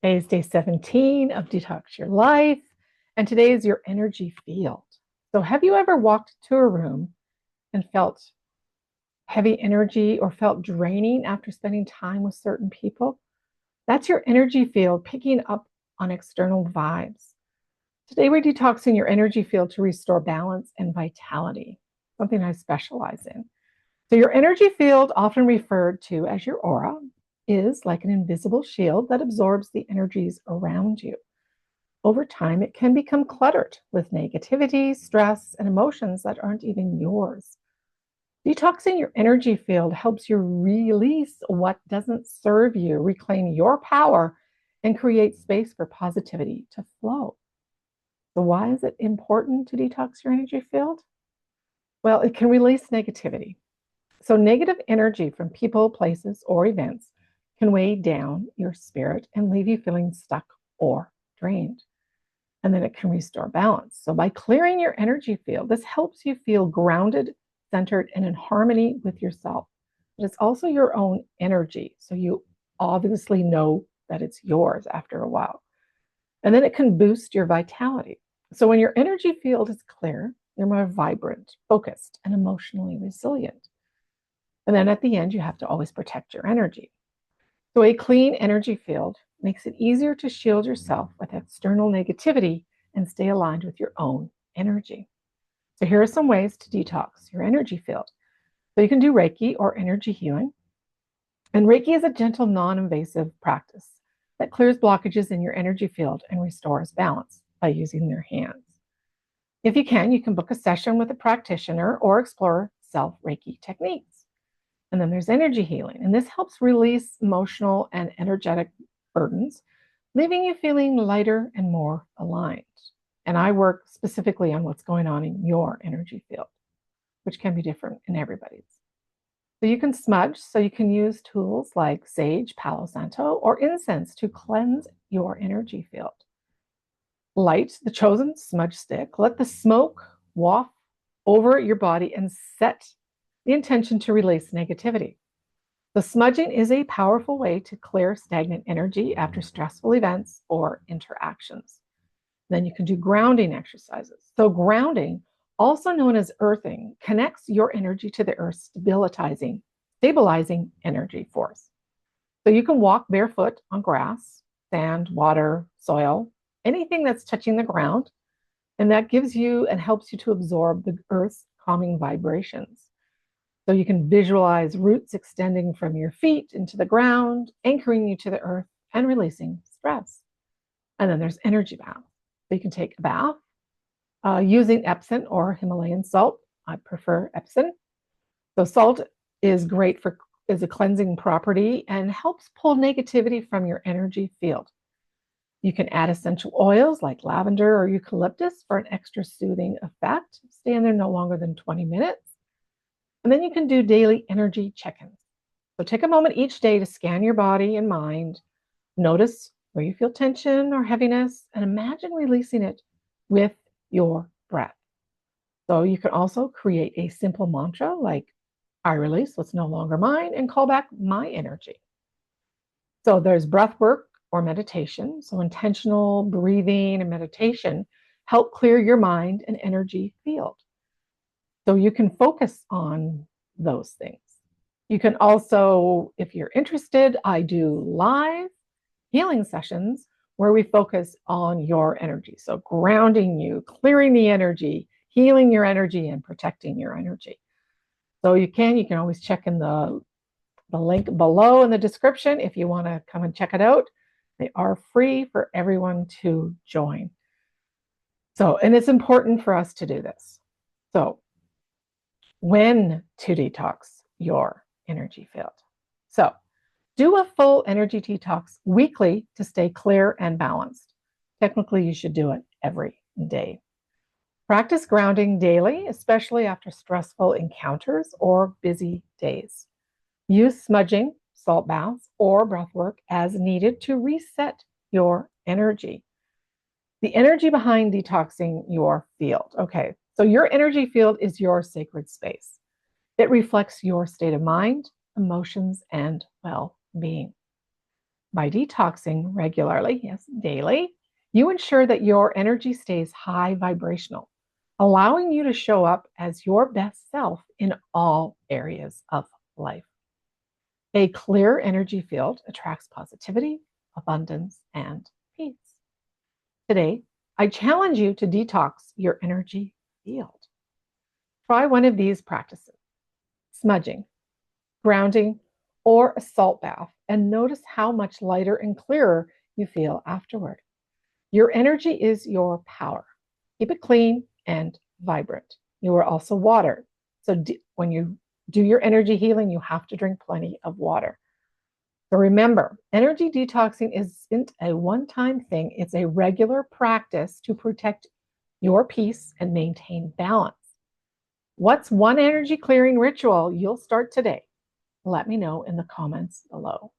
Today is day 17 of Detox Your Life, and today is your energy field. So, have you ever walked to a room and felt heavy energy or felt draining after spending time with certain people? That's your energy field picking up on external vibes. Today, we're detoxing your energy field to restore balance and vitality, something I specialize in. So, your energy field, often referred to as your aura, is like an invisible shield that absorbs the energies around you. Over time, it can become cluttered with negativity, stress, and emotions that aren't even yours. Detoxing your energy field helps you release what doesn't serve you, reclaim your power, and create space for positivity to flow. So, why is it important to detox your energy field? Well, it can release negativity. So, negative energy from people, places, or events can weigh down your spirit and leave you feeling stuck or drained. And then it can restore balance. So, by clearing your energy field, this helps you feel grounded, centered, and in harmony with yourself. But it's also your own energy. So, you obviously know that it's yours after a while. And then it can boost your vitality. So, when your energy field is clear, you're more vibrant, focused, and emotionally resilient. And then at the end, you have to always protect your energy. So, a clean energy field makes it easier to shield yourself with external negativity and stay aligned with your own energy. So, here are some ways to detox your energy field. So, you can do Reiki or energy healing. And Reiki is a gentle, non invasive practice that clears blockages in your energy field and restores balance by using their hands. If you can book a session with a practitioner or explore self Reiki techniques. And then there's energy healing, and this helps release emotional and energetic burdens, leaving you feeling lighter and more aligned. And I work specifically on what's going on in your energy field, which can be different in everybody's. So you can smudge, so you can use tools like sage, Palo Santo, or incense to cleanse your energy field. Light the chosen smudge stick, let the smoke waft over your body and set the intention to release negativity. The smudging is a powerful way to clear stagnant energy after stressful events or interactions. Then you can do grounding exercises. So, grounding, also known as earthing, connects your energy to the earth's stabilizing energy force. So, you can walk barefoot on grass, sand, water, soil, anything that's touching the ground, and that gives you and helps you to absorb the earth's calming vibrations. So you can visualize roots extending from your feet into the ground, anchoring you to the earth and releasing stress. And then there's energy bath. So you can take a bath using Epsom or Himalayan salt. I prefer Epsom. So salt is great for is a cleansing property and helps pull negativity from your energy field. You can add essential oils like lavender or eucalyptus for an extra soothing effect. Stay in there no longer than 20 minutes. And then you can do daily energy check-ins. So take a moment each day to scan your body and mind. Notice where you feel tension or heaviness and imagine releasing it with your breath. So you can also create a simple mantra like, I release what's no longer mine and call back my energy. So there's breath work or meditation. So intentional breathing and meditation help clear your mind and energy field. So you can focus on those things. You can also, if you're interested, I do live healing sessions where we focus on your energy. So grounding you, clearing the energy, healing your energy, and protecting your energy. So you can always check in the link below in the description if you want to come and check it out. They are free for everyone to join. So, and it's important for us to do this. So, when to detox your energy field. So, do a full energy detox weekly to stay clear and balanced. Technically, you should do it every day. Practice grounding daily, especially after stressful encounters or busy days. Use smudging, salt baths, or breath work as needed to reset your energy. The energy behind detoxing your field. Okay, so your energy field is your sacred space. It reflects your state of mind, emotions, and well-being. By detoxing regularly, yes, daily, you ensure that your energy stays high vibrational, allowing you to show up as your best self in all areas of life. A clear energy field attracts positivity, abundance, and peace. Today, I challenge you to detox your energy field. Try one of these practices: smudging, grounding, or a salt bath, and notice how much lighter and clearer you feel afterward. Your energy is your power. Keep it clean and vibrant. You are also water. So when you do your energy healing, you have to drink plenty of water. So remember, energy detoxing isn't a one-time thing. It's a regular practice to protect your peace and maintain balance. What's one energy clearing ritual you'll start today? Let me know in the comments below.